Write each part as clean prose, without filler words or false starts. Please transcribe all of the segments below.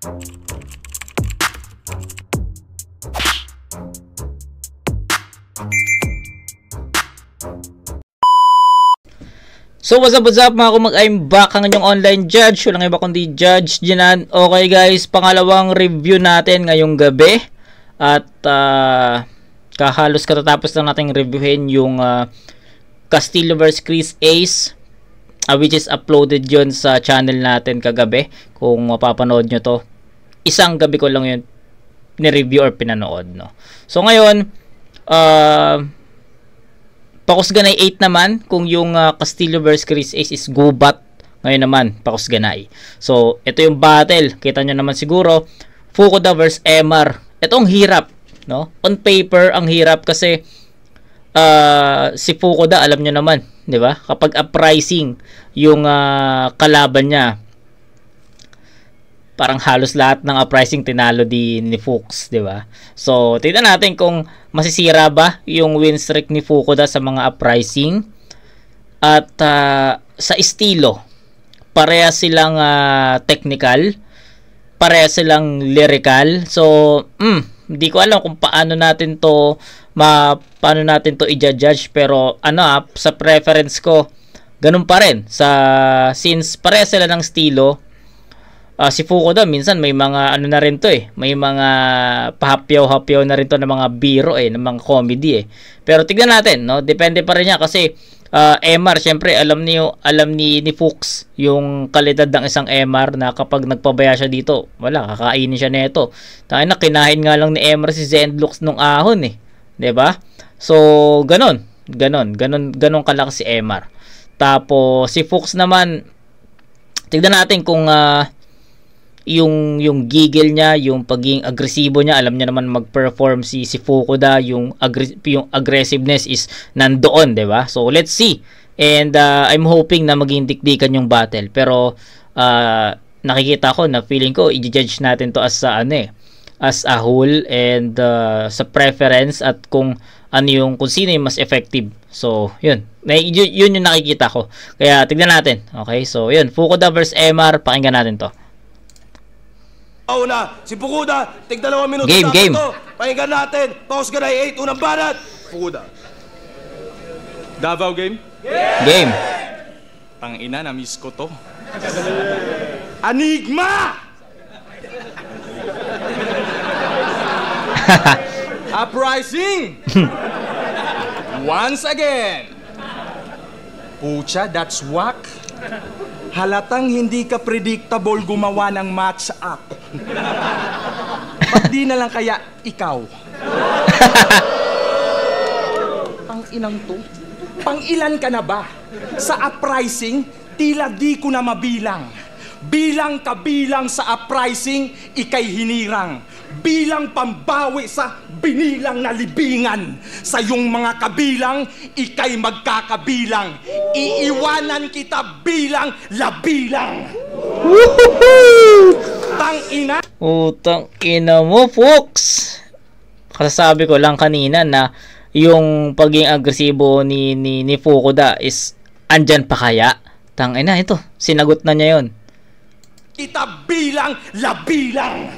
So what's up mga kumag, I'm back, ang inyong online judge. Walang iba kundi Judge Jinan. Okay guys, pangalawang review natin ngayong gabi. At kahalos katatapos lang natin reviewin yung Castillo vs Chris Ace, which is uploaded yun sa channel natin kagabi. Kung mapapanood nyo to, isang gabi ko lang yun ni-review or pinanood, no? So ngayon, Pakusganay 8 naman, kung yung Castillo vs Chris Ace is gubat. Ngayon naman, Pakusganay. So, ito yung battle. Kita nyo naman siguro, Fukuda vs MR. Ito ang hirap, no? On paper, ang hirap kasi si Fukuda, alam nyo naman, di ba? Kapag uprising yung kalaban niya, parang halos lahat ng uprising tinalo ni Fuchs, di ba? So, tingnan natin kung masisira ba yung win streak ni Fukuda sa mga uprising. At sa estilo, pareha silang technical, pareha silang lyrical. So, hindi ko alam kung paano natin to i-judge, pero sa preference ko, ganun pa rin. Since pareha sila ng estilo, si Fukuda minsan may mga na rin to may mga pahapyaw-hapyaw na rin to ng mga biro ng mga comedy Pero tignan natin, no, depende pa rin niya kasi MR syempre alam ni Fuchs yung kalidad ng isang MR na kapag nagpabaya siya dito, wala, kakainin siya nito. Tayo na kinain nga lang ni MR si Zendlux nung ahon 'di ba? So ganon kalakas si MR. Tapos si Fuchs naman, tignan natin kung yung giggle niya, yung pagiging agresibo niya, alam niya naman mag-perform si Fukuda, yung aggressiveness is nandoon, 'di ba? So let's see. And I'm hoping na maging dikdikan yung battle. Pero nakikita ko na feeling ko i-judge natin to as a whole and sa preference at kung sino yung mas effective. So yun yung nakikita ko. Kaya tignan natin. Okay? So yun, Fukuda vs MR, pakinggan natin to. Una, si Fukuda, tig 2 minuto game. Pakinggan natin. Pakusganay 8, unang banat. Fukuda. Davao game? Game. Tangina, na-miss ko to. Enigma! Uprising! Once again. Pucha, that's whack. Halatang hindi ka predictable gumawa ng match-up. Ba't di na lang kaya ikaw? Pang-inang to? Pang-ilan ka na ba? Sa uprising, tila di ko na mabilang. Bilang kabilang sa uprising, ikay hinirang. Bilang pambawi sa binilang na libingan. Sa iyong mga kabilang, ikay magkakabilang. Iiwanan kita bilang labilang. Tang-ina! Tang-ina mo, Fox! Kasasabi ko lang kanina na yung pagiging agresibo ni Fukuda is andyan pa kaya? Tang-ina, ito. Sinagot na niya yon. Kita bilang labilang.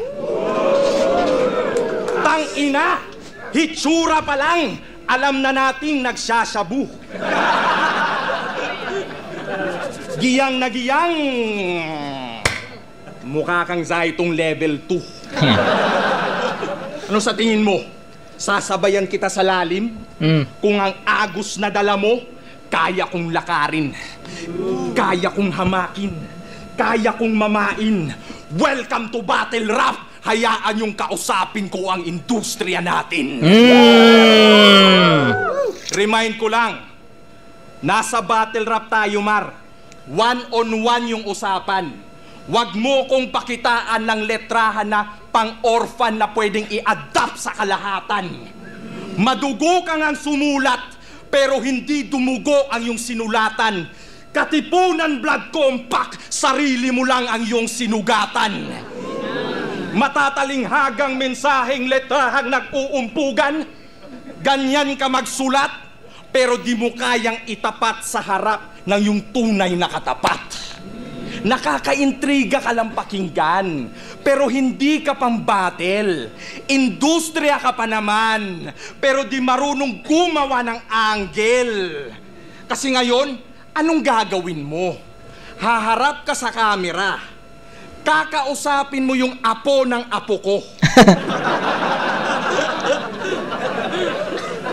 Tang-ina, hitsura pa lang, alam na nating nagsasabu. Giyang na giyang, mukha kang Zaitong level 2. Ano sa tingin mo? Sasabayan kita sa lalim? Kung ang agos na dala mo, kaya kong lakarin, kaya kong hamakin, kaya kong mamain. Welcome to Battle Rap! Hayaan yung kausapin ko ang industriya natin. Remind ko lang, nasa battle rap tayo, Mar. One-on-one yung usapan. Huwag mo kong pakitaan ng letrahan na pang-orphan na pwedeng i-adapt sa kalahatan. Madugo ka ngang sumulat, pero hindi dumugo ang iyong sinulatan. Katipunan blood compact, sarili mo lang ang iyong sinugatan. Matatalinghagang mensaheng letrahang nag-uumpugan, ganyan ka magsulat, pero di mo kayang itapat sa harap ng iyong tunay na katapat. Nakakaintriga ka lang pakinggan, pero hindi ka pang battle. Industriya ka pa naman, pero di marunong gumawa ng angle. Kasi ngayon, anong gagawin mo? Haharap ka sa camera, kakausapin mo yung apo ng apo ko.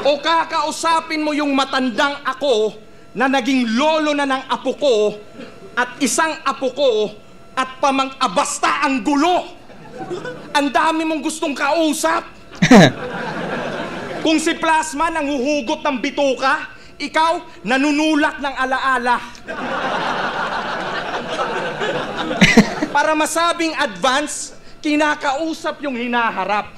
O kakausapin mo yung matandang ako na naging lolo na ng apo ko at isang apo ko at basta ang gulo. Ang dami mong gustong kausap. Kung si Plasma nanghuhugot ng bituka, ikaw nanunulak ng alaala. Para masabing advance, kinakausap yung hinaharap.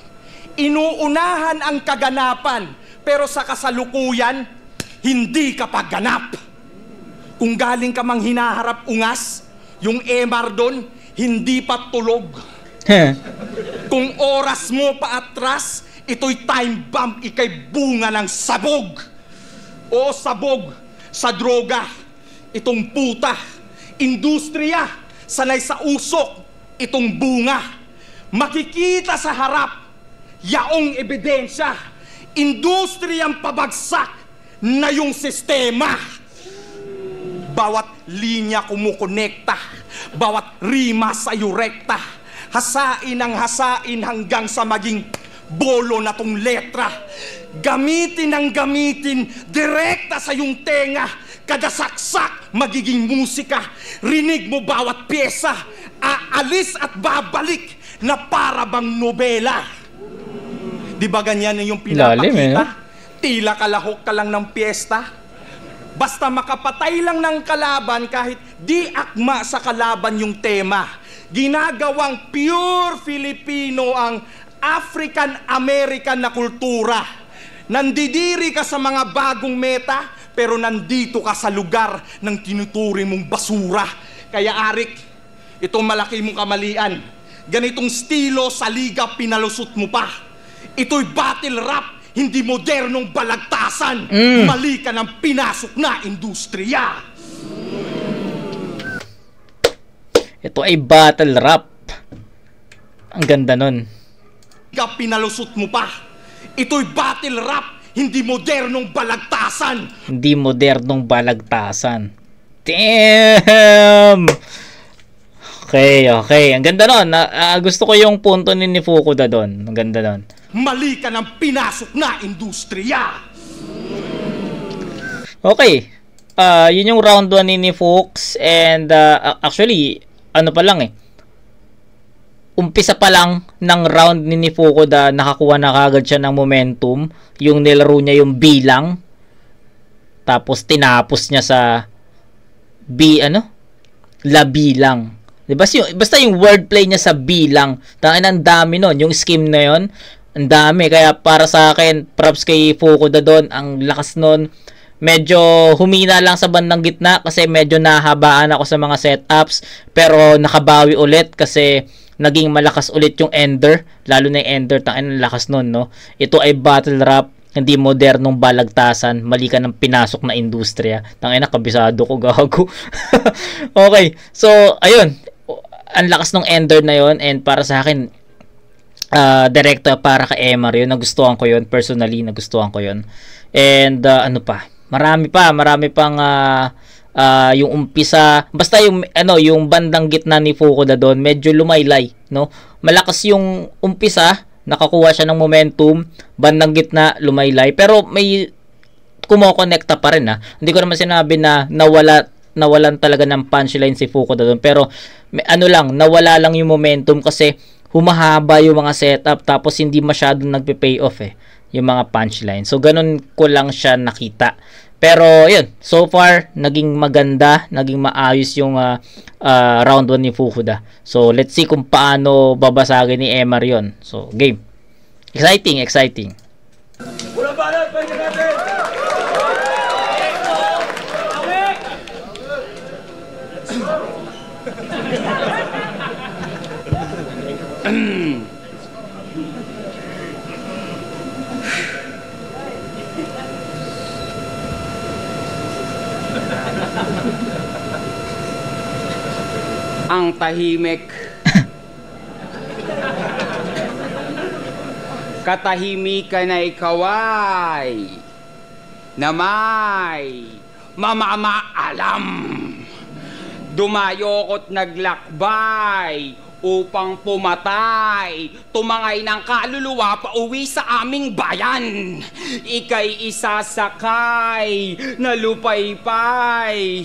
Inuunahan ang kaganapan, pero sa kasalukuyan, hindi ka pagganap. Kung galing ka mang hinaharap ungas, yung MR doon, hindi pa tulog. Kung oras mo pa atras, ito'y time bomb, ikay bunga ng sabog. O sabog sa droga, itong puta. Industriya, sanay sa usok, itong bunga. Makikita sa harap, yaong ebidensya. Industriyang pabagsak na yung sistema. Bawat linya kumukonekta, bawat rima sa rekta. Hasain ang hasain hanggang sa maging bolo na tong letra. Gamitin ang gamitin, direkta sa yung tenga. Kada saksak, magiging musika. Rinig mo bawat pyesa, aalis at babalik na para bang nobela. Di ba ganyan yung pinapakita? Tila kalahok ka lang ng piyesta. Basta makapatay lang ng kalaban kahit di akma sa kalaban yung tema. Ginagawang pure Filipino ang African-American na kultura. Nandidiri ka sa mga bagong meta, pero nandito ka sa lugar ng tinuturing mong basura. Kaya Arik, itong malaki mong kamalian. Ganitong estilo sa liga pinalusot mo pa. Ito'y battle rap, hindi modernong balagtasan. Mali ka ng pinasok na industriya. Ito ay battle rap. Ang ganda nun. Ka pinalusot mo pa. Ito'y battle rap, hindi modernong balagtasan. Hindi modernong balagtasan. Damn! Okay. Ang ganda nun. Gusto ko yung punto ni Fukuda doon. Ang ganda nun. Mali ka ng pinasok na industriya. Okay. Yun yung round 1 ni Fox. And actually, ano pa lang eh. Umpisa pa lang ng round ni Fukuda, nakakuha na kagad siya ng momentum. Yung nilaro niya yung bilang. Tapos tinapos niya sa La bilang. Basta yung wordplay niya sa bilang. Tangin, ang dami nun. Yung scheme na yun, ang dami. Kaya para sa akin, props kay Fukuda doon. Ang lakas nun. Medyo humina lang sa bandang gitna kasi medyo nahabaan ako sa mga setups. Pero nakabawi ulit kasi naging malakas ulit yung Ender. Lalo na yung Ender. Tangin, ang lakas nun, no? Ito ay battle rap. Hindi modernong balagtasan. Mali ka ng pinasok na industriya. Tangin na, kabisado ko, gago. Okay. So, ayun. Ang lakas ng Ender na yon. And para sa akin, direkta para kay Emar yun. Nagustuhan ko yun. Personally, nagustuhan ko yun. And ano pa? Marami pang yung umpisa. Basta yung bandang gitna ni Fukuda doon, medyo lumaylay, no? Malakas yung umpisa, nakakuha siya ng momentum, bandang gitna lumaylay, pero may kumokonekta pa rin, ha. Hindi ko naman sinabi na nawalan talaga ng punchline si Fukuda doon, pero nawala lang yung momentum kasi humahaba yung mga setup tapos hindi masyadong nagpe-pay off yung mga punchline. So ganun ko lang siya nakita. Pero yun, so far naging maganda, naging maayos yung round 1 ni Fukuda. So let's see kung paano babasagin ni Emar yun. So game. Exciting. tahimik. Katahimikan na ikaway na may mamamaalam. Dumayoko't naglakbay upang pumatay, tumangay ng kaluluwa pauwi sa aming bayan. Ika'y isasakay na lupaypay.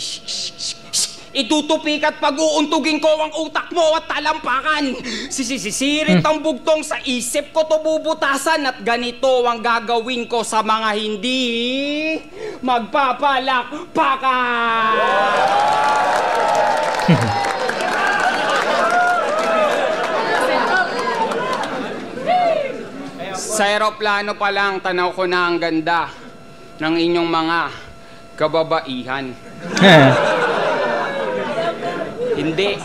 Itutupi at pag-uuntugin ko ang utak mo at talampakan. Sisisirit ang bugtong sa isip ko to bubutasan at ganito ang gagawin ko sa mga hindi magpapalakpakan. Sa aeroplano pa lang, tanaw ko na ang ganda ng inyong mga kababaihan. Hindi.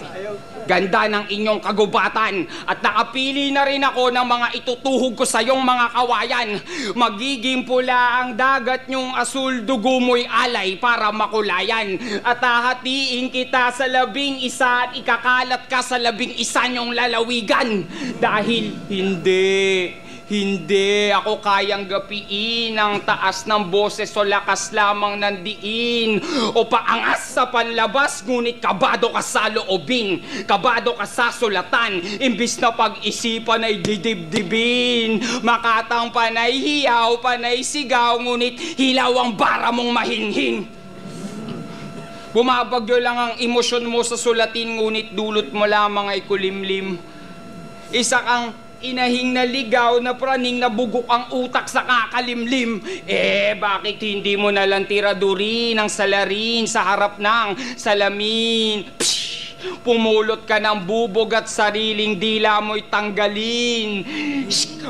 Ganda ng inyong kagubatan at nakapili na rin ako ng mga itutuhog ko sa iyong mga kawayan. Magiging pula ang dagat niyong asul, dugo mo'y alay para makulayan. At hahatiin kita sa 11 at ikakalat ka sa 11 niyong lalawigan. Dahil hindi ako kayang gapiin ang taas ng boses o lakas lamang ng diin o paangas sa panlabas, ngunit kabado ka sa loobin, kabado ka sa sulatan, imbis na pag-isipan ay didibdibin. Makatang panay hiyaw, panay sigaw, ngunit hilaw ang bara mong mahinhin. Bumabagyo lang ang emosyon mo sa sulatin, ngunit dulot mo lamang ay kulimlim. Isa kang inahing naligaw na praning nabugok ang utak sa kakalimlim. Bakit hindi mo nalang tiradurin ang salarin sa harap ng salamin? Psh! Pumulot ka ng bubog at sariling dila mo'y tanggalin.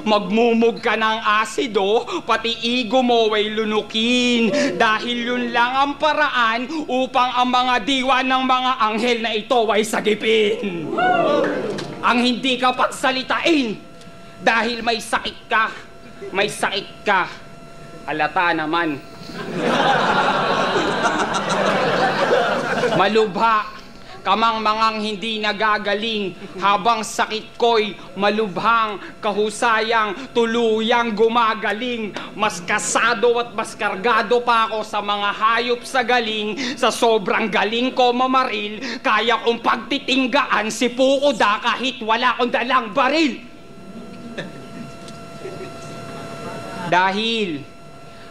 Magmumog ka ng asido, pati igo mo ay lunukin. Dahil yun lang ang paraan upang ang mga diwa ng mga anghel na ito ay sagipin. Ang hindi ka pagsalitain dahil may sakit ka. May sakit ka. Halata naman. Malubha kamang mangang hindi nagagaling, habang sakit ko'y malubhang kahusayang tuluyang gumagaling. Mas kasado at mas kargado pa ako sa mga hayop sa galing. Sa sobrang galing ko mamaril, kaya kong pagtitinggaan si Pukoda kahit wala akong dalang baril. Dahil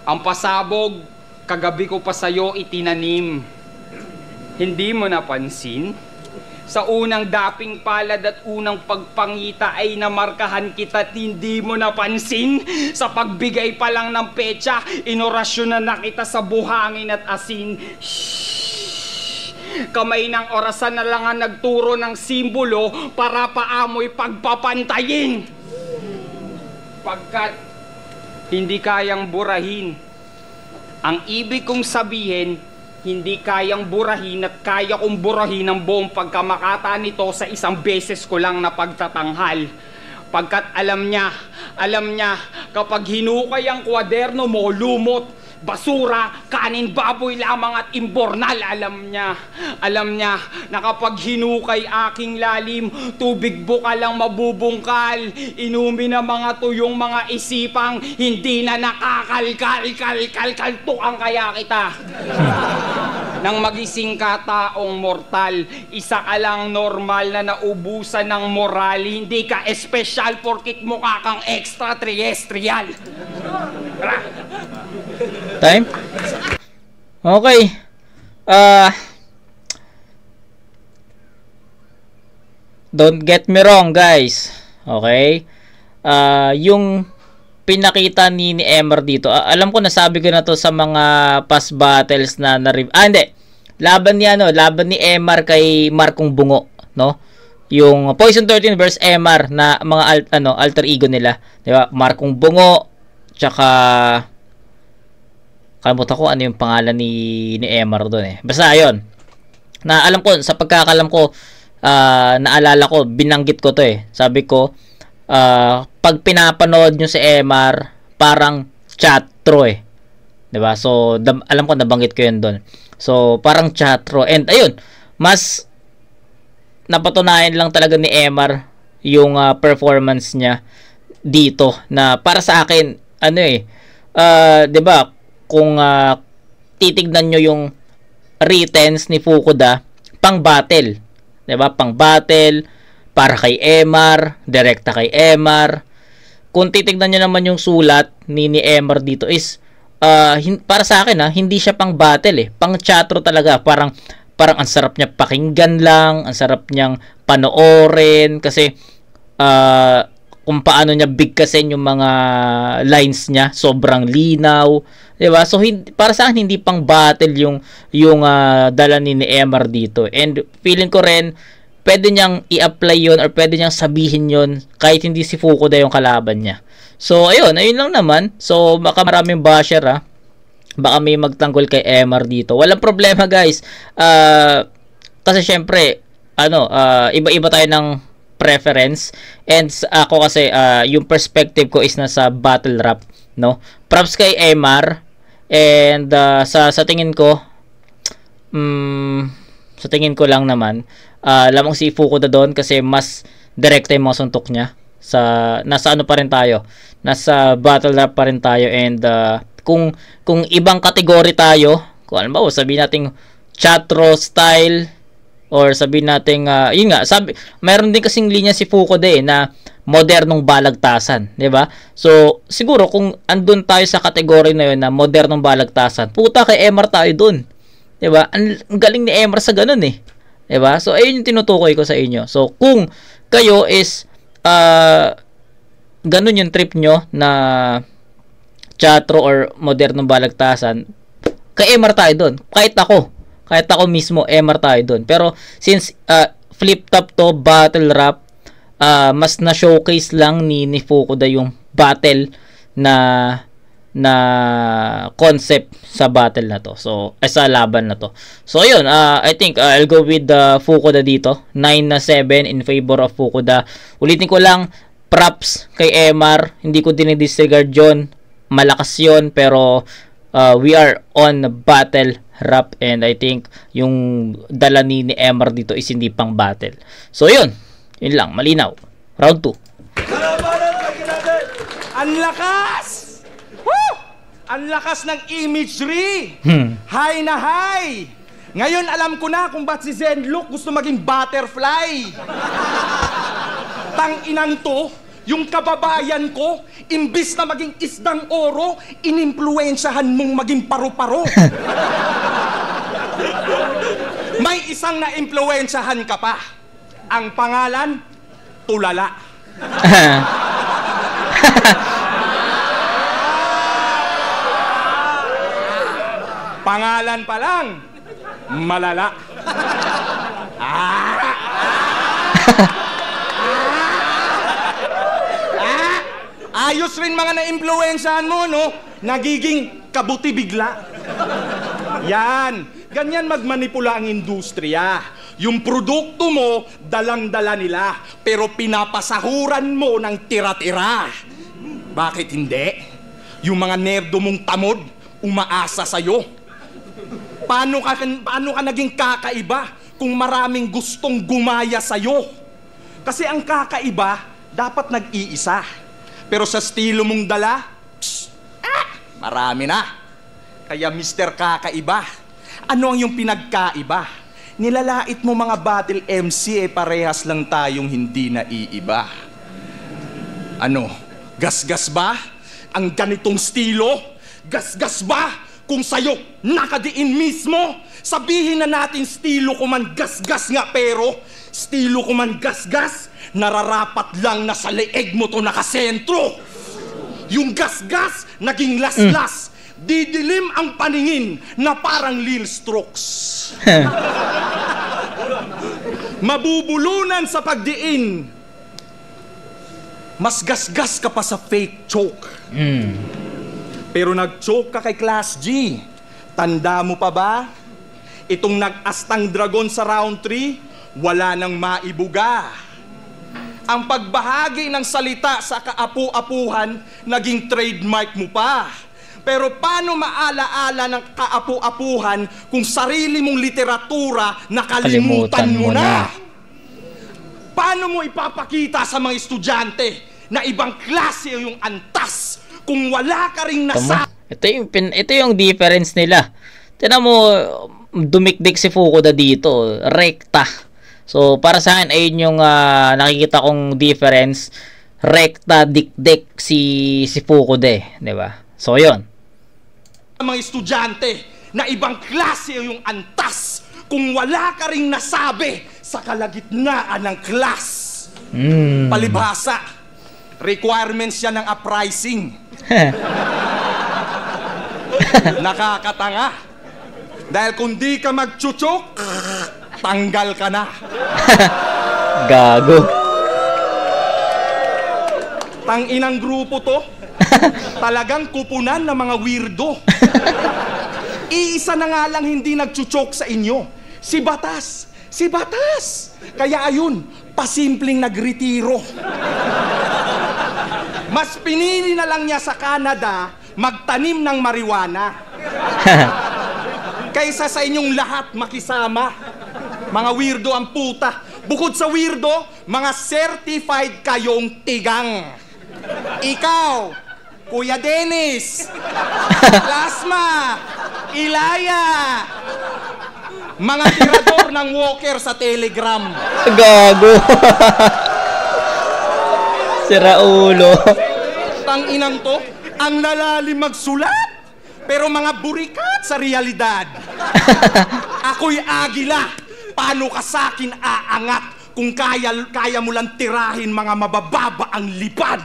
ang pasabog kagabi ko pa sa'yo itinanim. Hindi mo napansin? Sa unang daping palad at unang pagpangita ay namarkahan kita at hindi mo napansin? Sa pagbigay pa lang ng petsa, inorasyon na kita sa buhangin at asin. Shhh! Kamay ng orasan na lang ang nagturo ng simbolo para paamoy pagpapantayin. Pagkat hindi kayang burahin. Ang ibig kong sabihin, hindi kayang burahin at kaya kong burahin ang buong pagkamakata nito sa isang beses ko lang na pagtatanghal. Pagkat alam niya, kapag hinukay ang kwaderno mo, lumot, basura, kanin, baboy lamang at imbornal. Alam niya na kapag hinukay aking lalim, tubig buka lang mabubungkal. Inumin ang mga tuyong mga isipang hindi na nakakalkal-kalkal-tukang kaya kita. Nang magising ka taong mortal, isa ka lang normal na naubusan ng moral. Hindi ka espesyal porkit mukha kang extraterrestrial. Time? Okay. Don't get me wrong, guys. Okay? Yung pinakita ni Emer dito, alam ko nasabi ko na to sa mga past battles na hindi. Laban ni Emer kay Markong Bungo, no? Yung Poison 13 versus Emer na mga alter ego nila, 'di ba? Markong Bungo, tsaka kalimutan ko ano yung pangalan ni Emer doon eh. Basta ayun. Na alam ko, sa pagkakalam ko, naalala ko, binanggit ko to eh. Sabi ko, pag pinapanood nyo si Emer, parang chatro eh. 'Di ba? So, alam ko nabanggit ko 'yun doon. So, parang chatro. And ayun, mas napatunayan lang talaga ni Emar yung performance niya dito na para sa akin, 'di ba? Kung titignan nyo yung returns ni Fukuda, pang battle, 'di ba? Pang battle para kay Emar, direkta kay Emar. Kung titignan nyo naman yung sulat ni Emar dito is para sa akin hindi siya pang battle pang chatro talaga. Parang ang sarap niya pakinggan lang, ang sarap niyang panoorin kasi kung paano niya bigkasin yung mga lines niya, sobrang linaw, 'di ba? So para sa akin hindi pang battle yung dala ni Emar dito. And feeling ko rin pwede niyang i-apply yon or pwede niyang sabihin yon kahit hindi si Fukuda yung kalaban niya. So ayun lang naman. So baka maraming basher baka may magtanggol kay Emar dito. Walang problema guys. Kasi syempre iba-iba tayo ng preference, and ako kasi yung perspective ko is nasa battle rap, no? Props kay Emar, and sa tingin ko lang naman lamang si Fukuda doon kasi mas direkta yung mga suntok niya. Nasa ano pa rin tayo, nasa battle rap pa rin tayo, and kung ibang kategory tayo, kung alam ba, sabihin natin chatro style, or sabihin natin yun nga, mayroon din kasing linya si Fukuda na modernong balagtasan, 'di ba? So siguro kung andun tayo sa kategory na yun na modernong balagtasan, puta kay Emar tayo dun, 'di ba? Ang galing ni Emar sa ganun 'di ba? So ayun yung tinutukoy ko sa inyo. So kung kayo is ganun yung trip nyo na chatro or modernong balagtasan, kay Emar tayo doon. Kahit ako mismo, Emar tayo doon. Pero since flip top to battle rap, mas na showcase lang ni Fukuda yung battle na concept sa battle na to. So sa laban na to. So ayun, I think I'll go with Fukuda dito. 9-7 in favor of Fukuda. Ulitin ko lang, props kay Emar. Hindi ko dinidisregard yun. Malakas yun, pero we are on battle rap, and I think yung dala ni Emar dito is hindi pang battle. So yun lang, malinaw. Round 2. Ang lakas! Woo! Ang lakas ng imagery! High na high! Ngayon alam ko na kung ba't si Zenlook gusto maging butterfly. Tang inang to, yung kababayan ko, imbis na maging isdang oro, inimpluwensyahan mong maging paru-paro. May isang na-impluwensyahan ka pa. Ang pangalan, Tulala. Pangalan pa lang, malala. Ayos rin mga na-impluwensyahan mo, no? Nagiging kabuti bigla. Yan. Ganyan magmanipula ang industriya. Yung produkto mo, dalang-dala nila. Pero pinapasahuran mo ng tira-tira. Bakit hindi? Yung mga nerdo mong tamod, umaasa sa'yo. Paano ka naging kakaiba kung maraming gustong gumaya sa'yo? Kasi ang kakaiba, dapat nag-iisa. Pero sa estilo mong dala, marami na. Kaya Mr. Kakaiba, ano ang yung pinagkaiba? Nilalait mo mga battle MC, parehas lang tayong hindi naiiba. Ano, gasgas ba ang ganitong estilo? Gasgas ba kung sa'yo nakadiin mismo? Sabihin na natin estilo ko man gasgas nga, pero estilo ko man gasgas, nararapat lang na sa leeg mo to nakasentro. Yung gasgas naging laslas. Didilim ang paningin na parang Lil Strokes. Mabubulunan sa pagdiin. Mas gasgas ka pa sa fake choke. Pero nag-choke ka kay Class G. Tanda mo pa ba? Itong nag-astang dragon sa round 3, wala nang maibuga. Ang pagbahagi ng salita sa kaapu-apuhan, naging trademark mo pa. Pero paano maalaala ng kaapu-apuhan kung sarili mong literatura nakalimutan mo na? Paano mo ipapakita sa mga estudyante na ibang klase yung antas kung wala ka ring nasa... Ito yung difference nila. Tignan mo, dumikdik si Fukuda dito. Rekta. So, para sa akin, ayun yung nakikita kong difference. Rekta, dikdik si Fukuda, di ba? So, yun. Mga estudyante na ibang klase yung antas kung wala ka ring nasabi sa kalagitnaan ng class. Palibhasa, requirements yan ng uprising. Nakakatanga. Dahil kung di ka magchuchok, tanggal ka na. Gago. Tanginang grupo to. Talagang kupunan ng mga weirdo. Iisa na nga lang hindi nagchuchok sa inyo. Si Batas. Si Batas. Kaya ayun, pasimpleng nagretiro. Mas pinili na lang niya sa Canada magtanim ng marijuana kaysa sa inyong lahat makisama. Mga weirdo ang puta. Bukod sa weirdo, mga certified kayong tigang. Ikaw, Kuya Dennis, Plasma, Ilaya, mga tirador ng walker sa Telegram. Gago. Sira ulo. Tanginang to, ang lalalim magsulat, pero mga burikat sa realidad. Ako'y agila, paano ka sa'kin aangat kung kaya mo lang tirahin mga mabababa ang lipad?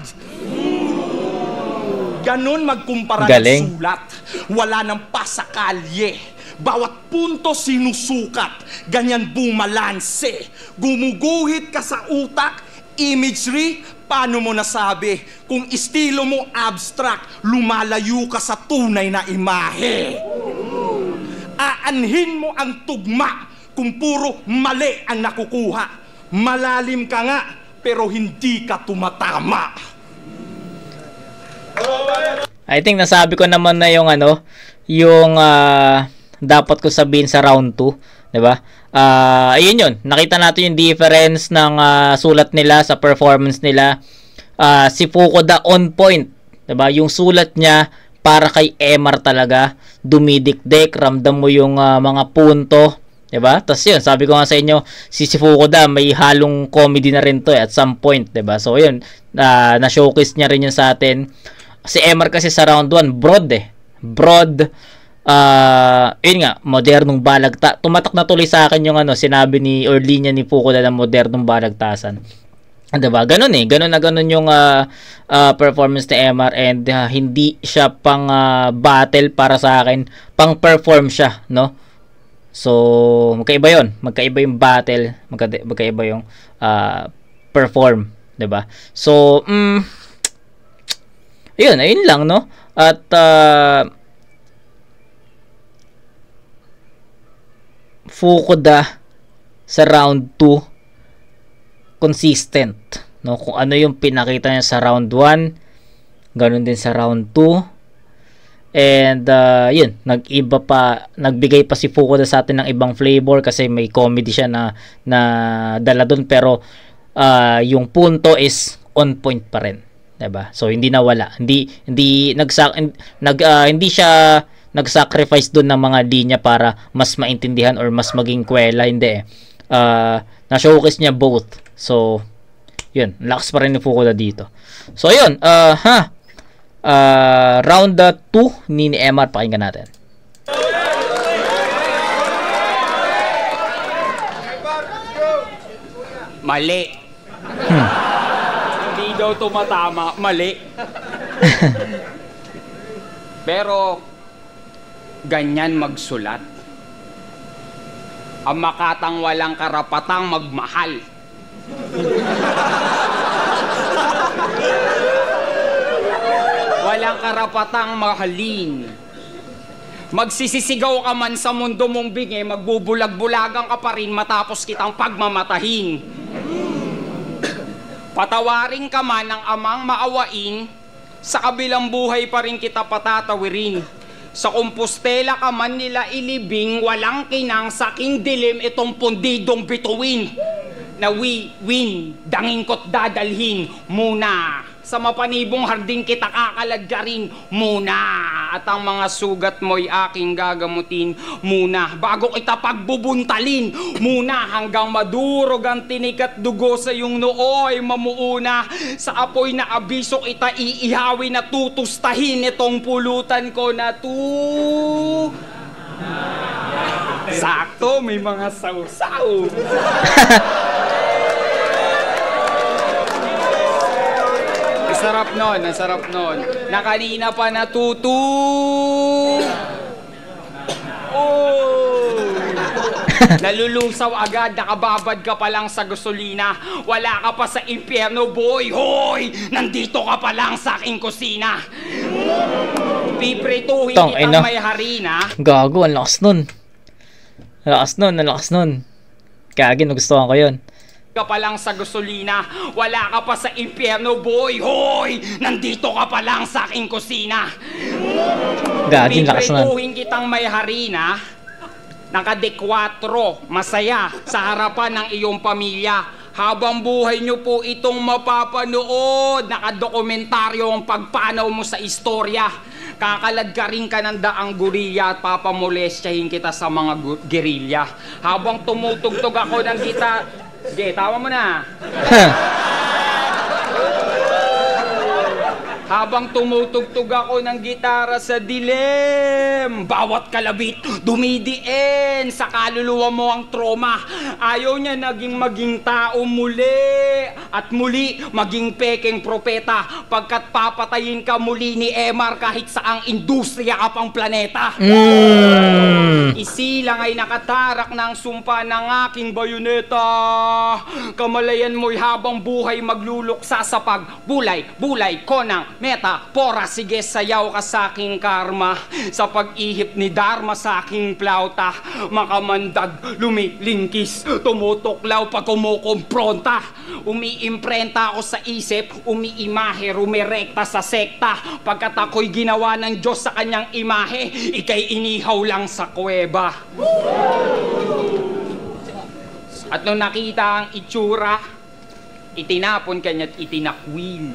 Ganon magkumpara ng sulat. Wala nang pasakalye. Bawat punto sinusukat. Ganyan bumalanse. Gumuguhit ka sa utak. Imagery, paano mo nasabi? Kung estilo mo abstract, lumalayo ka sa tunay na imahe. Aanhin mo ang tugma kung puro mali ang nakukuha. Malalim ka nga, pero hindi ka tumatama. I think nasabi ko naman na yung dapat ko sabihin sa round 2, 'di ba? Ayun 'yun. Nakita natin yung difference ng sulat nila sa performance nila. Si Fukuda on point, 'di ba? Yung sulat niya para kay Emar talaga, dumidikdik, ramdam mo yung mga punto, 'di ba? Tapos 'yun, sabi ko nga sa inyo, si Fukuda may halong comedy na rin 'to at some point, 'di ba? So 'yun, na-showcase niya rin yun sa atin. Si Emar kasi sa round 1, broad. Yun nga, modernong balagta. Tumatak na tuloy sa akin yung sinabi ni or linya ni Fukuda na modernong balagtasan. Diba? Ganun ganun yung performance ni Emar, and hindi siya pang battle para sa akin, pang perform siya, no? So, magkaiba yun. Magkaiba yung battle, magkaiba yung perform, diba? So, ayun lang, no? At Fukuda sa round 2 consistent, no? Kung ano yung pinakita niya sa round 1, ganun din sa round 2. And yun, nagbigay pa si Fukuda sa atin ng ibang flavor kasi may comedy siya na dala doon, pero yung punto is on point pa rin. Diba? So hindi nawala. Hindi siya nag-sacrifice doon ng mga linya para mas maintindihan or mas maging kwela, hindi na-showcase niya both. So yun, lakas pa rin ni Fukuda dito. So yun, round 2 ni Emar, pakinggan natin. Mali. Hindi daw tumatama, mali. Pero ganyan magsulat. Ang makatang walang karapatang magmahal. Walang karapatang mahalin. Magsisisigaw ka man sa mundo mong bingi, magbubulag-bulagan ka pa rin matapos kitang pagmamatahin. Patawarin ka man ng amang maawain, sa kabilang buhay pa rin kita patatawirin. Sa Compostela ka man nila ilibing, walang kinang saking dilim itong pundidong bituin. na win, dangin ko't dadalhin muna. Sa mapanibong harding kita kakaladgarin muna. At ang mga sugat mo'y aking gagamutin muna. Bago kita pagbubuntalin muna. Hanggang madurog ang tinik at dugo sa iyong nooy mamuuna. Sa apoy na abiso kita iihawin na tutustahin itong pulutan ko na Sakto, may mga saw-saw. Ang sarap nun. Na kanina pa nalulusaw agad, nakababad ka pa lang sa gasolina. Wala ka pa sa impyerno, boy. Hoy! Nandito ka pa lang sa aking kusina. Piprituhin kitang may harina. Gago, ang lakas nun. Ang lakas nun. Kaya nagustuhan ko yun. Ka pa lang sa gasolina, wala ka pa sa impyerno, boy. Hoy! Nandito ka pa lang sa aking kusina. Gagin, lakas nun. Piprituhin kitang may harina. Naka-4, masaya sa harapan ng iyong pamilya. Habang buhay nyo po itong mapapanood. Nakadokumentaryo ang pagpanaw mo sa istorya. Kakaladgarin ka ng daang guriya at papamolestyahin kita sa mga gerilya. Habang tumutugtog ako ng gitar... Sige, tawa mo na. Habang tumutugtog ako ng gitara sa dilim, bawat kalabit dumidiin sa kaluluwa mo ang trauma. Ayaw niya maging tao muli at muli maging pekeng propeta, pagkat papatayin ka muli ni Emar kahit saang industriya ka pang planeta. Isilang ay nakatarak ng sumpa ng aking bayoneta. Kamalayan mo'y habang buhay magluluksa sa pagbulay ko ng metapora. Sige, sayaw ka sa aking karma. Sa pag-ihip ni Dharma sa aking plauta. Makamandag, lumilingkis, tumutuklaw pag kumukompronta. Umiimprenta ako sa isip, umiimahe, rumirekta sa sekta. Pagkat ako'y ginawa ng Diyos sa kanyang imahe, ika'y inihaw lang sa kuweba. At nung nakita ang itsura, itinapon kanya't itinakwil.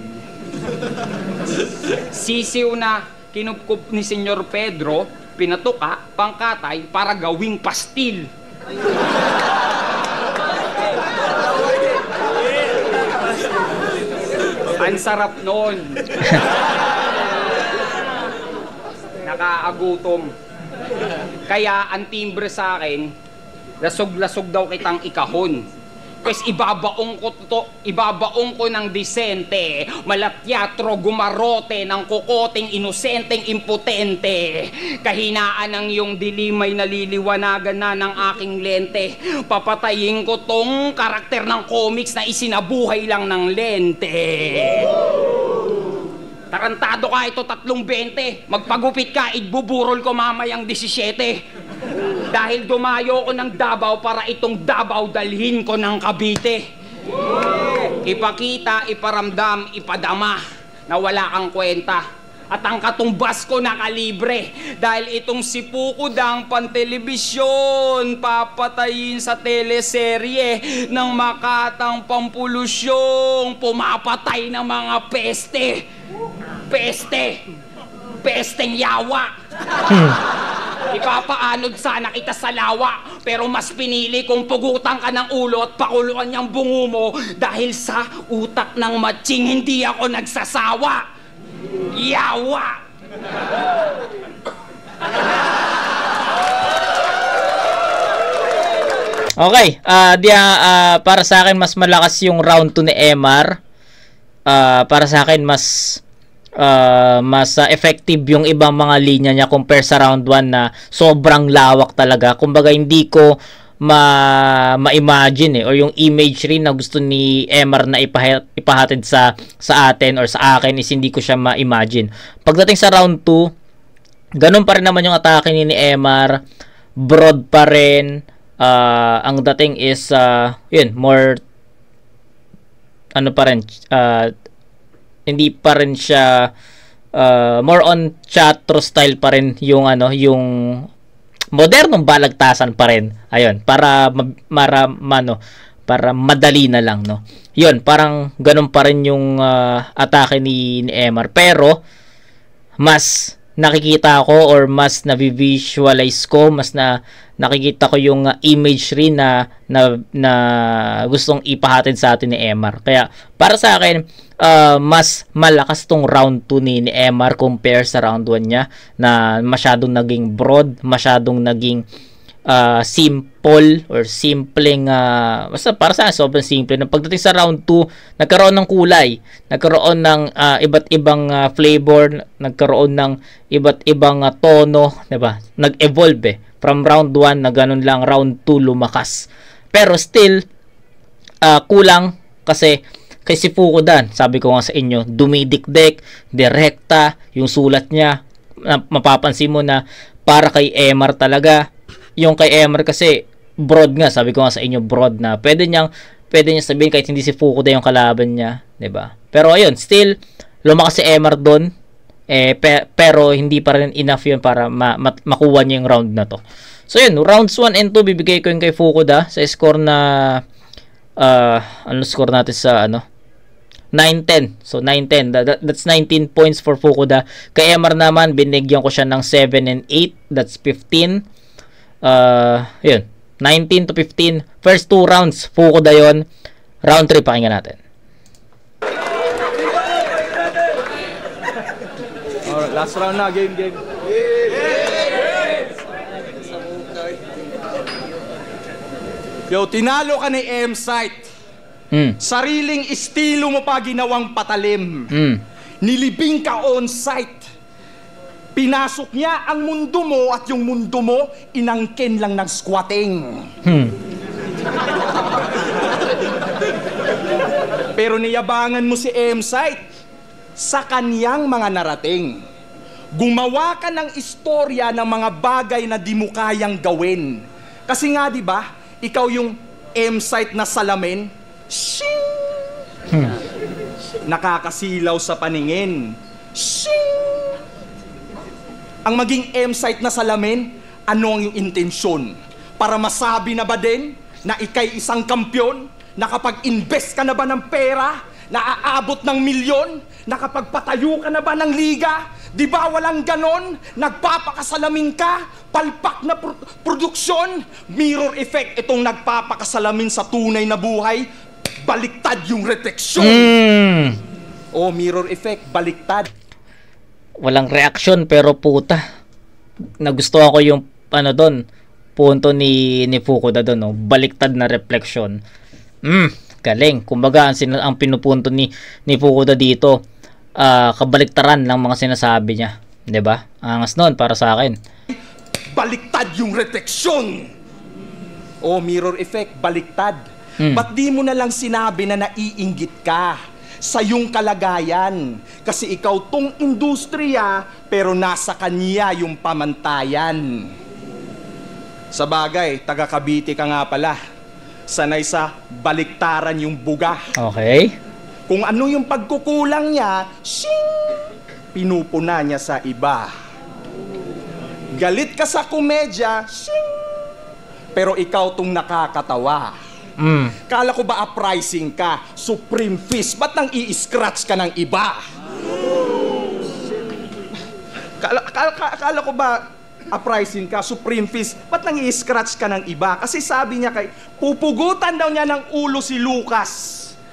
Sisiw na kinupkup ni Senyor Pedro, pinatuka, pangkatay para gawing pastil. Ang sarap nun. Nakaagutom. Kaya ang timbre sa akin, lasog-lasog daw kitang ikahon. Pues ibabaong ko ng disente, malatyatro gumarote ng kukoting inosenteng impotente. Kahinaan ng iyong dilim ay naliliwanagan na ng aking lente. Papatayin ko tong karakter ng comics na isinabuhay lang ng lente. Tarantado ka, ito 3.20. Magpagupit ka, igbuburol ko mamayang 17. Dahil dumayo ko ng Davao para itong Davao dalhin ko ng Cavite. Ipakita, iparamdam, ipadama na wala kang kwenta. At ang katumbas ko nakalibre. Dahil itong si Pukudang pantelebisyon, papatayin sa teleserye ng makatang pampulusyong pumapatay ng mga peste. Pesteng yawa. Ipapaanod sana kita sa lawa, pero mas pinili kong pugutan ka ng ulo at pakuluan niyang bungo mo dahil sa utak ng matching hindi ako nagsasawa. Yawa! Okay, para sa akin mas malakas yung round 2 ni MR. Para sa akin mas effective yung ibang mga linya niya compare sa round 1 na sobrang lawak talaga. Kumbaga hindi ko ma-imagine or yung imagery na gusto ni MR na ipahatid sa atin or sa akin is hindi ko siya ma-imagine. Pagdating sa round 2, ganun pa rin naman yung atake ni MR, broad pa rin. Ang dating is yun, more pa rin, hindi pa rin siya more on chatro style pa rin yung yung modernong balagtasan pa rin. Ayun, para para madali na lang, no. Yun, parang ganun pa rin yung atake ni Emar, pero mas nakikita ko or mas na-visualize ko, mas nakikita ko yung imagery na gustong ipahatid sa atin ni Emar. Kaya para sa akin, mas malakas tong round 2 ni Emar compare sa round 1 niya, na masyadong naging broad, masyadong naging simple or simpleng basta para sa akin sobrang simple. Nang pagdating sa round 2, nagkaroon ng kulay, nagkaroon ng iba't ibang flavor, nagkaroon ng iba't ibang tono, 'di ba? Nag-evolve from round 1 na ganun lang, round 2 lumakas. Pero still kulang kasi kay si Fukuda, sabi ko nga sa inyo, dumidikdik, direkta yung sulat niya. Mapapansin mo na para kay Emar talaga. Yung kay Emar kasi broad nga, sabi ko nga sa inyo, broad na. Pwede niya sabihin kahit hindi si Fukuda yung kalaban niya, 'di ba? Pero ayun, still lumakas si Emar doon. Pero hindi pa rin enough yun para makuha niya yung round na to. So yun, rounds 1 and 2 bibigay ko yung kay Fukuda sa score na ano score natin sa 9-10. So 9-10. That's 19 points for Fukuda. Kay Emar naman binigyan ko siya ng 7 and 8. That's 15. Yun, 19 to 15. First 2 rounds, Fukuda yun. Round 3, pakinggan natin. Alright, last round na, game. Yo, tinalo ka ni M-Site. Sariling estilo mo pa ginawang patalim. Nilibing ka on-site. Pinasok niya ang mundo mo at yung mundo mo inangkin lang ng squatting. Pero niyabangan mo si M-Site sa kaniyang mga narating. Gumawa ka ng istorya ng mga bagay na di mo kayang gawin. Kasi nga, di ba, ikaw yung M-Site na salamin, shing! Nakakasilaw sa paningin, shing! Ang maging M-Site na salamin, ano ang iyong intensyon? Para masabi na ba din na ikay isang kampyon? Nakapag-invest ka na ba ng pera? Naaabot ng milyon? Nakapagpatayo ka na ba ng liga? Di ba walang ganon? Nagpapakasalamin ka? Palpak na produksyon? Mirror effect itong nagpapakasalamin sa tunay na buhay? Baliktad yung refleksyon. O mirror effect, baliktad. Walang reaction pero puta. Nagustuhan ko yung doon, punto ni Fukuda doon, no? Baliktad na reflection. Galing. Kumbaga ang pinupunto ni Fukuda dito, kabaliktaran ng mga sinasabi niya, 'di ba? Angas noon para sa akin. Baliktad yung refleksyon. O mirror effect, baliktad. Ba't di mo na lang sinabi na naiinggit ka sa iyong kalagayan? Kasi ikaw tong industriya, pero nasa kanya yung pamantayan. Sa bagay, taga Cavite ka nga pala. Sanay sa baliktaran yung buga. Okay. Kung ano yung pagkukulang niya, shing! Pinupuna niya sa iba. Galit ka sa komedya, shing! Pero ikaw tong nakakatawa. Kala ko ba uprising ka? Supreme Fist, ba't nang i-scratch ka ng iba? Kala ko ba uprising ka, Supreme Fist, ba't nang i-scratch ka ng iba? Kasi sabi niya pupugutan daw niya ng ulo si Lucas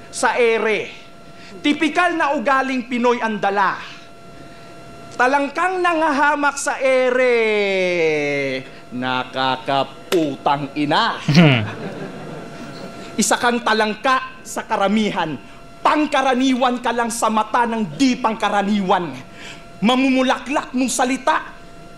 sa ere. Tipikal na ugaling Pinoy ang dala. Talangkang nangahamak sa ere. Nakakaputang ina. Isa kang talangka sa karamihan. Pangkaraniwan ka lang sa mata ng di pangkaraniwan. Mamumulaklak mong salita,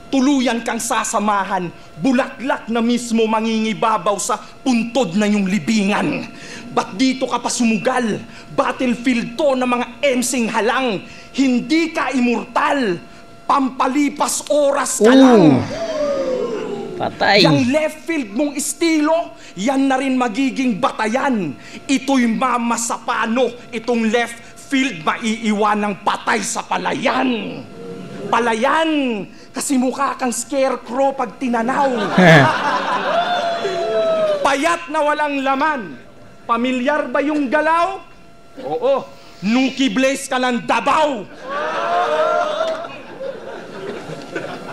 tuluyan kang sasamahan. Bulaklak na mismo mangingibabaw sa puntod na yung libingan. Ba't dito ka pa sumugal? Battlefield to ng mga emsing halang. Hindi ka immortal. Pampalipas oras ka lang. Patay. Yang left field mong estilo, yan na rin magiging batayan. Ito'y mamasapano. Itong left field maiiwan ng patay sa palayan. Palayan! Kasi mukha kang scarecrow pag tinanaw. Payat na walang laman. Pamilyar ba yung galaw? Oo. Nuki Blaze ka ng Davao.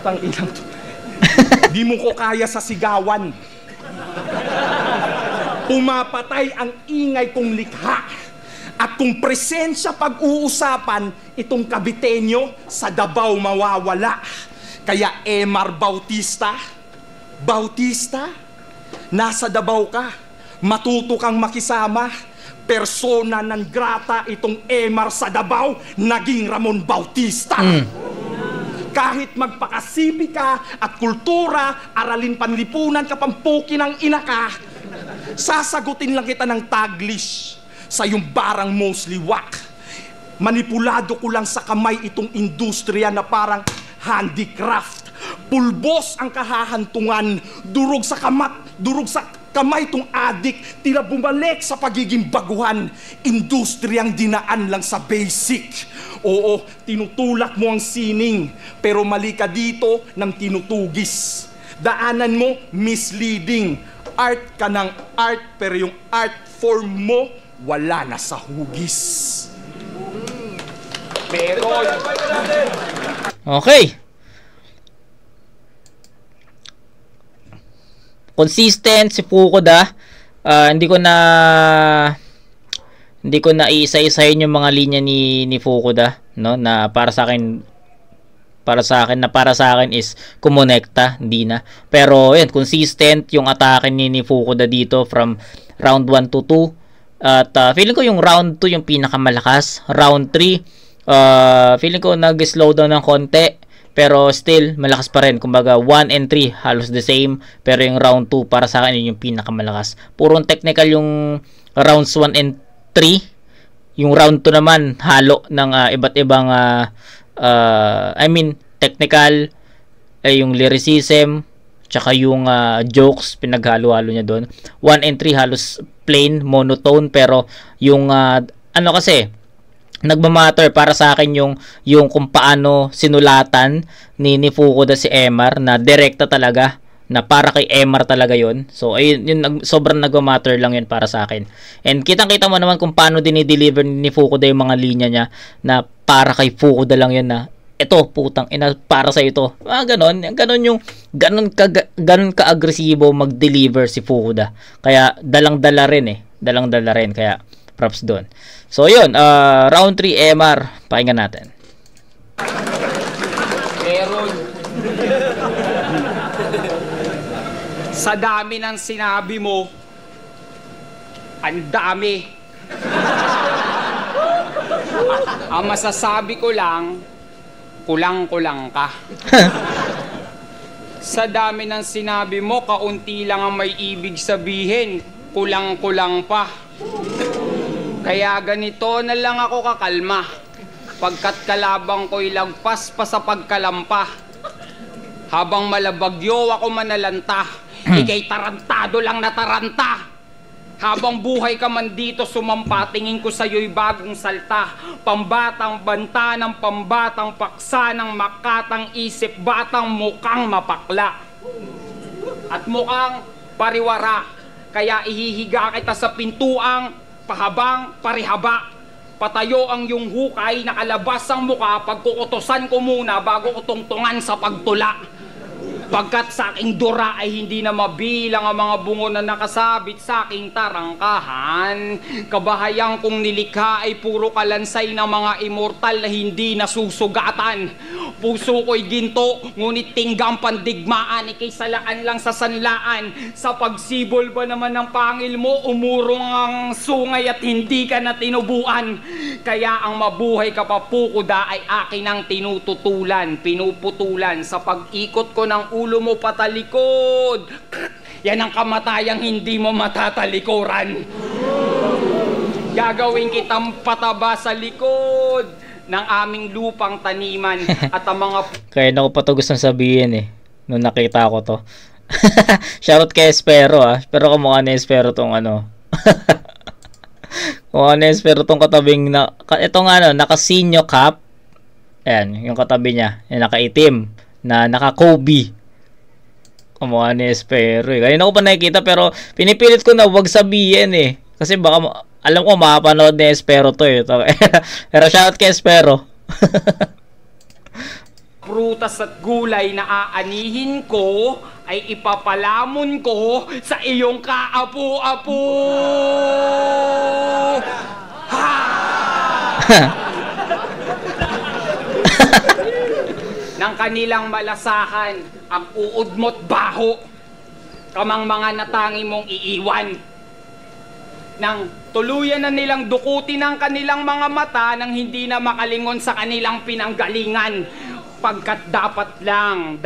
Tang-inang to. Di mo ko kaya sa sigawan. Pumapatay ang ingay kong likha. At kung presensya pag-uusapan, itong Kabitenyo sa Davao mawawala. Kaya Emar Bautista, nasa Davao ka, matuto kang makisama. Persona non grata itong Emar sa Davao, naging Ramon Bautista. Kahit magpakasipi ka at kultura, aralin panlipunan ka, pampukin ng ina ka, sasagutin lang kita ng Taglish sa iyong barang mostly whack. Manipulado ko lang sa kamay itong industriya na parang handicraft. Pulbos ang kahahantungan, durog sa kamay itong adik, tila bumalik sa pagiging baguhan. Industriyang dinaan lang sa basic. Oo, tinutulak mo ang sining, pero mali ka dito ng tinutugis. Daanan mo, misleading. Art ka ng art, pero yung art form mo, wala na sa hugis. Pero... Okay. Consistent si Fukuda. Hindi ko na iisa-isahin yung mga linya ni Fukuda, no, na para sa akin is kumonekta, hindi na. Pero yan, consistent yung atake ni Fukuda dito from round 1 to 2. At feeling ko yung round 2 yung pinakamalakas. Round 3 feeling ko nag-slow down ng konti, pero still malakas pa rin. Kumbaga 1 and 3 halos the same, pero yung round 2 para sa akin yun yung pinakamalakas. Purong technical yung rounds 1 and 3. Yung round 2 naman halo ng iba't ibang technical, yung lyricism, tsaka yung jokes, pinaghalo-halo niya doon. 1 and 3 halos plain, monotone, pero yung kasi nagmamatter para sa akin yung kung paano sinulatan ni Fukuda si Emar, na direkta talaga, na para kay Emar talaga yon. So ayun, sobrang nagmamatter lang yun para sa akin. And kitang-kita mo naman kung paano dinideliver ni Fukuda yung mga linya niya, na para kay Fukuda lang yun, na ito, putang ina, para sa ito. Ganon ka agresibo mag-deliver si Fukuda. Kaya dalang-dala rin kaya props doon. So yun, round 3 MR, pakinggan natin. Meron. Sa dami ng sinabi mo, ang dami. Ang masasabi ko lang, kulang-kulang ka. Sa dami ng sinabi mo, kaunti lang ang may ibig sabihin, kulang-kulang pa. Kaya ganito na lang ako kakalma, pagkat kalabang ko'y lagpas pa sa pagkalampa. Habang malabagyo ako manalanta, ikay tarantado lang na taranta. Habang buhay ka man dito sumampa, tingin ko sa'yo'y bagong salta. Pambatang banta ng pambatang paksa ng makatang isip, batang mukhang mapakla. At mukhang pariwara, kaya ihihiga kita sa pintuang pahabang parihaba. Patayo ang iyong hukay, nakalabas ang muka, pagkukutosan ko muna bago ko tungtungan sa pagtula. Pagkat sa aking dura ay hindi na mabilang ang mga bungo na nakasabit sa aking tarangkahan. Kabahayang kong nilikha ay puro kalansay ng mga immortal na hindi nasusugatan. Puso ko'y ginto, ngunit tinggang pandigmaan, ikay salaan lang sa sanlaan. Sa pagsibol ba naman ng pangil mo, umurong ang sungay at hindi ka na tinubuan. Kaya ang mabuhay ka pa, Fukuda, ay akin ang tinututulan, pinuputulan. Sa pag-ikot ko ng ulo mo patalikod, yan ang kamatayang hindi mo matatalikuran. Gagawin kitang pataba sa likod ng aming lupang taniman at ang mga... Kaya na ko pa to gustong sabihin nung nakita ko to. Shoutout kay Espero pero kumukha ni Espero tong kumukha ni Espero tong katabing na itong naka-sinyo cap. Ayan, yung katabi niya, yung nakaitim na naka-Kobe. Kumukha ni Espero Kaya na ko pa nakikita, pero pinipilit ko na wag sabihin Kasi baka, alam ko, makapanood ni Espero to eh. Pero shoutout kay Espero. Prutas at gulay na aanihin ko ay ipapalamon ko sa iyong kaapu-apu. Ha! Nang kanilang malasahan ang uod mo't baho, kamang mga natangi mong iiwan. Nang tuluyan na nilang dukutin ang kanilang mga mata nang hindi na makalingon sa kanilang pinanggalingan. Pagkat dapat lang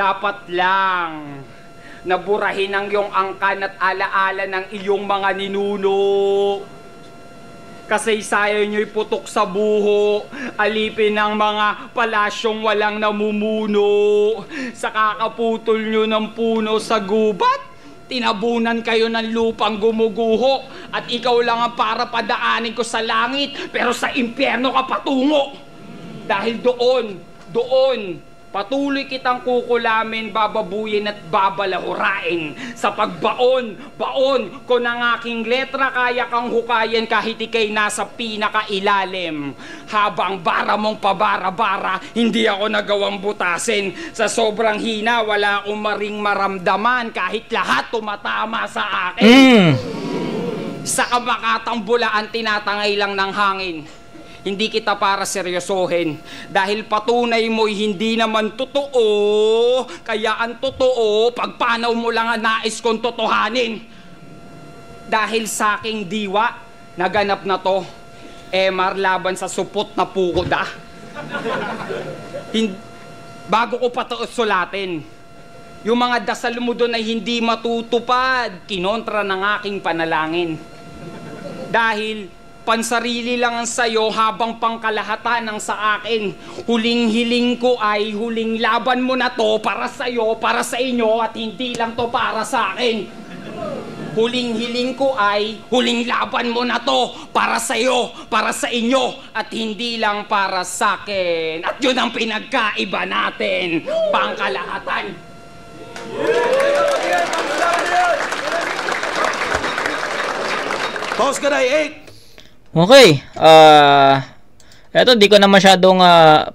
naburahin ang iyong angkan at alaala ng iyong mga ninuno. Kasaysayan nyo'y putok sa buho, alipin ng mga palasyong walang namumuno. Sa kakaputol nyo ng puno sa gubat, tinabunan kayo ng lupang gumuguho. At ikaw lang ang para padaanin ko sa langit, pero sa impyerno ka patungo. Dahil doon, patuloy kitang kukulamin, bababuyin at babalahurain. Sa baon ko ng aking letra, kaya kang hukayin kahit ikay nasa pinakailalim. Habang bara mong pabara-bara, hindi ako nagawang butasin. Sa sobrang hina, wala akong maring maramdaman kahit lahat tumatama sa akin. Sa kamakatang bulaan, tinatangay lang ng hangin. Hindi kita para seryosohin dahil patunay mo'y hindi naman totoo. Kaya ang totoo, pagpanaw mo lang ang nais kong totohanin. Dahil sa aking diwa, naganap na to, Emar laban sa supot na pukoda. Bago ko pa ito sulatin, yung mga dasal mo doon ay hindi matutupad, kinontra ng aking panalangin. Dahil pansarili lang ang sayo habang pangkalahatan ang sa akin. Huling hiling ko ay huling laban mo na to para sa'yo, para sa inyo at hindi lang to para sa akin. Huling hiling ko ay huling laban mo na to para sa'yo, para sa inyo at hindi lang para sa akin. At yun ang pinagkaiba natin, pangkalahatan. Pause ka na, 8. Okay, eto di ko na masyadong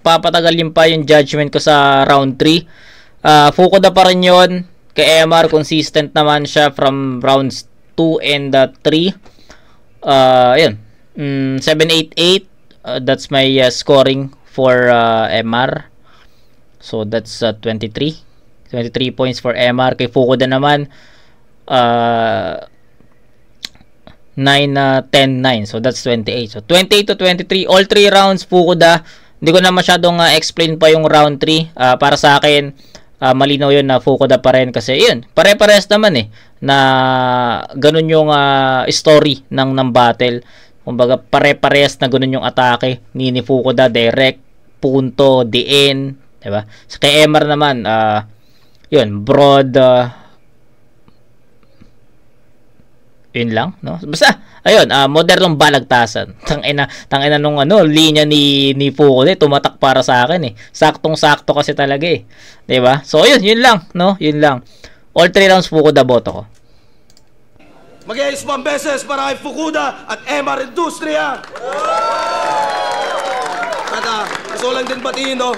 papatagalin pa yung judgment ko sa round 3. Fukuda pa rin yun. Kay MR, consistent naman siya from rounds 2 and 3. Ayun, 7-8-8. That's my scoring for MR. So that's 23 points for MR. Kay Fukuda naman, 9-10-9. So that's 28. So 28 to 23. All 3 rounds Fukuda. Hindi ko na masyadong explain pa yung round 3. Para sa akin, malinaw yun na Fukuda pa rin. Kasi yun, pare-pares naman eh. Na ganun yung story ng battle. Kumbaga pare-pares na ganun yung atake ni Fukuda. Direct, punto, diin. Diba? So kay Emar naman, yun, broad, yun lang, no? Basta, ayun, modernong balagtasan. Tangina nung linya ni Fukuda, tumatak para sa akin eh. Saktong-sakto kasi talaga eh. 'Di ba? So, yun lang, no? Yun lang. All 3 rounds Fukuda boto ko. Mag-iis pang beses para kay Fukuda at MR Industria. At gusto lang din batiin, no?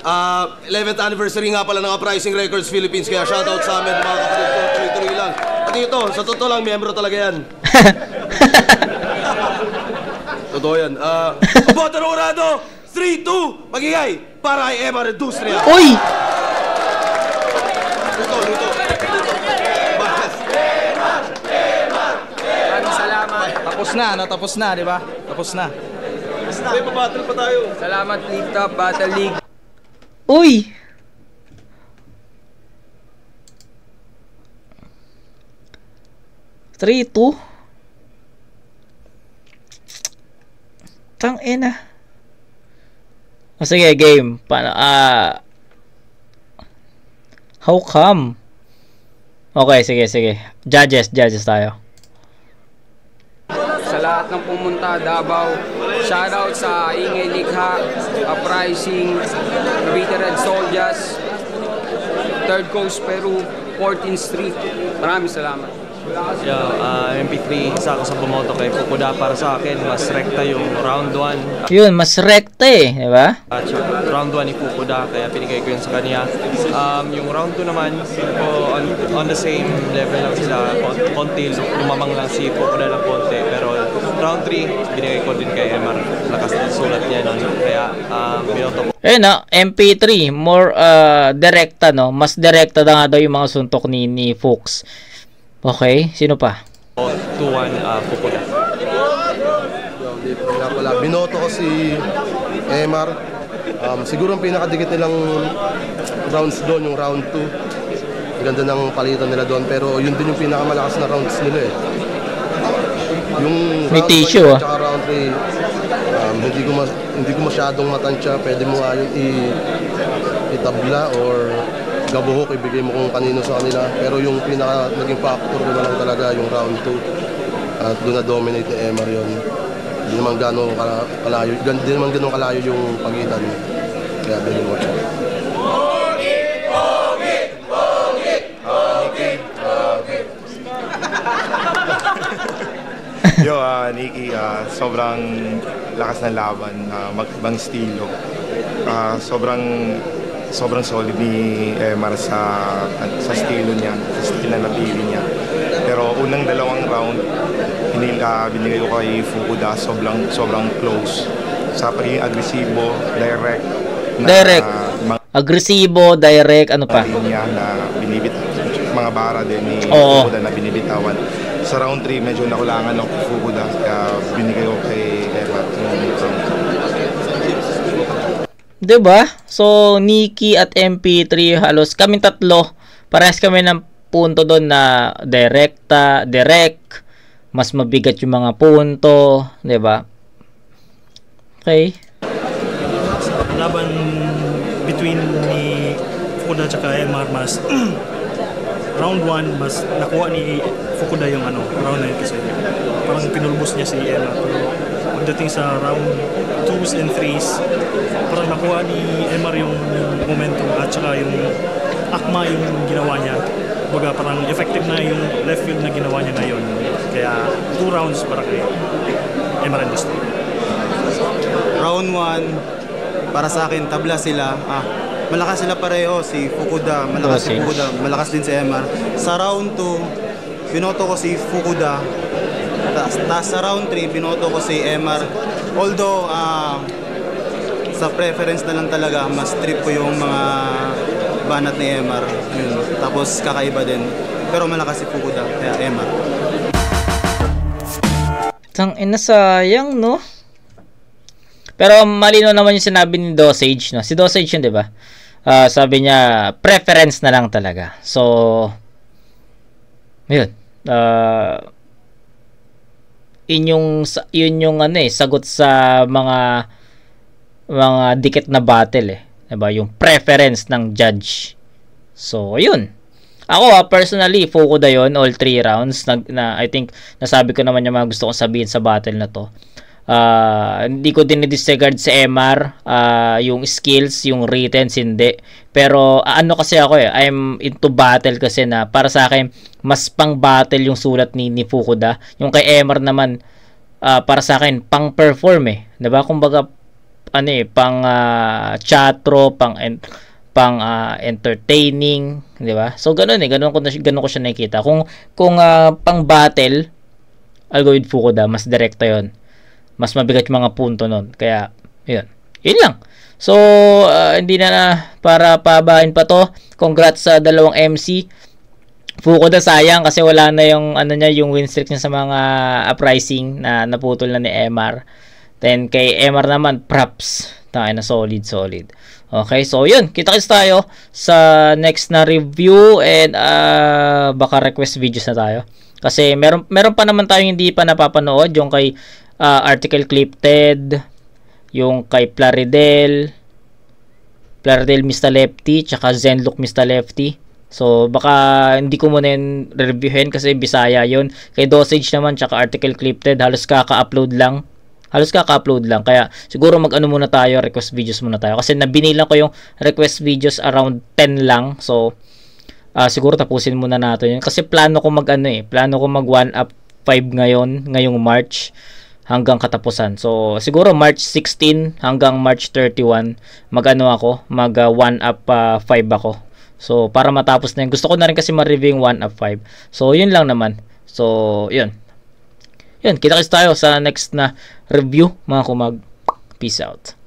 11th anniversary nga pala ng Uprising Records Philippines. Kaya shoutout sa amin, mga kapatid ko. Tuloy-tuloy lang. At ito, sa totoo lang, miyembro talaga yan. Totoo yan. Boto ng Urado, 3-2, magigay para kay MR Industria. Uy! Luto. Maraming salamat. Tapos na, di ba? Tapos na. May pabattle pa tayo. Salamat, League Top Battle League. Uy! Three-two. Tangina. Sige, game. Paano? How come? Okay, sige. Judges tayo. Sa lahat ng pumunta, Davao, shoutout sa Ingay Likha, Uprising, Veteran Soldiers, Third Coast Peru, 14th Street. Maraming salamat. MP3, isa ako sa bumoto kay Fukuda. Para sa akin, mas rekta yung round 1. Yun, mas rekta eh, di ba? At round 1 ni Fukuda, kaya pinigay ko yun sa kanya. Yung round 2 naman, feel ko on the same level lang sila. Konti, lumamang lang si Fukuda ng konti. Pero round 3, binigay ko din kay Emar. Lakas ng sulat niya nun. Kaya binoto ko. Ayun na, MP3, more direkta, no? Mas direkta na nga daw yung mga suntok ni Fuchs. Okay, sino pa? 2-1 Fukuda. Binoto ko si Emar. Siguro ang pinakadikit nilang rounds doon, yung round 2. Ganda ng palitan nila doon, pero yun din yung pinakamalakas na rounds nila eh. Yung may round tissue 1 at round 3, hindi ko masyadong matansya. Pwede mo nga yun itabla or gabuhok, ibigay mo kung kanino sa kanila. Pero yung pinaka naging factor ko na lang talaga yung round 2. At doon na-dominate ni Emar yun. Hindi naman gano'ng kalayo, hindi naman gano'ng kalayo yung pagitan. Kaya bilhin mo siya. Yo, Nikki, sobrang lakas ng laban, magibang estilo. Sobrang solid ni Emar sa estilo niya, sa estilo na napili niya. Pero unang dalawang round, binigay ko kay Fukuda, sobrang close. Sa pagiging agresibo, direct. Agresibo, direct, ano pa? Niya na mga bara din ni Fukuda na binibitawan. Sa round 3, medyo nakulangan ako kay Fukuda, kaya binigay ko kay Emar. Diba? So, Nikki at MP3, halos kaming tatlo, parehas kami ng punto doon na direct, mas mabigat yung mga punto, diba? Okay. Laban between ni Fukuda at Emar, mas round 1, mas nakuha ni Fukuda yung round 9 kasi parang pinulbos niya si Emar. Pero pagdating sa round 2s and 3s, parang nakuha ni Emar yung momentum at saka yung akma yung ginawa niya. Baga parang effective na yung left field na ginawa niya ngayon. Kaya 2 rounds para kay Emar Industry. Round 1, para sa akin, tabla sila. Malakas sila pareho, si Fukuda, malakas si Fukuda, malakas din si Emar. Sa round 2, binoto ko si Fukuda. Tapos sa round 3, binoto ko si Emar. Although, sa preference na lang talaga, mas trip ko yung mga banat ni Emar. Yun. Tapos kakaiba din. Pero malakas si Fukuda, kaya Emar. Tangina, sayang, no? Pero malino naman yung sinabi ni Dosage, no? Si Dosage yun, di ba? Sabi niya, preference na lang talaga. So, yun. Yun yung sagot sa mga dikit na battle eh. Diba? Yung preference ng judge. So, yun. Ako personally, Fukuda yun, all 3 rounds. I think, nasabi ko naman yung mga gusto kong sabihin sa battle na to. Hindi ko din i-disregard si MR, yung skills, yung written, hindi. Pero kasi ako I'm into battle kasi na para sa akin mas pang battle yung sulat ni Fukuda. Yung kay MR naman para sa akin pang perform 'di ba? Kumbaga pang chatro, pang entertaining, 'di ba? So ganun ganun ko siya nakikita. Kung pang battle, I'll go with Fukuda, mas direkta 'yon. Mas mabigat yung mga punto nun. Kaya, yun lang. So, hindi na para pabahin pa to. Congrats sa dalawang MC. Fukuda sayang kasi wala na yung yung win streak niya sa mga uprising na naputol na ni MR. Then, kay MR naman, props. Tayo na solid. Okay, so yun. Kita-kits tayo sa next na review and baka request videos na tayo. Kasi meron pa naman tayong hindi pa napapanood. Yung kay Article Clip Ted, yung kay Plaridel Mr. Lefty, tsaka Zenlook Mr. Lefty. So, baka hindi ko muna yun reviewin kasi Bisaya yun. Kay Dosage naman, tsaka Article Clip Ted, halos kaka-upload lang. Kaya, siguro muna tayo, request videos muna tayo. Kasi nabinilang ko yung request videos around 10 lang. So, siguro tapusin muna natin yun. Kasi plano ko plano ko mag 1 up 5 ngayong March hanggang katapusan. So, siguro March 16 hanggang March 31, mag 1 up 5 ako. So, para matapos na yun. Gusto ko na rin kasi ma-review yung 1 up 5. So, yun lang naman. So, yun. Yun, kita-kits tayo sa next na review, mga kumag. Peace out.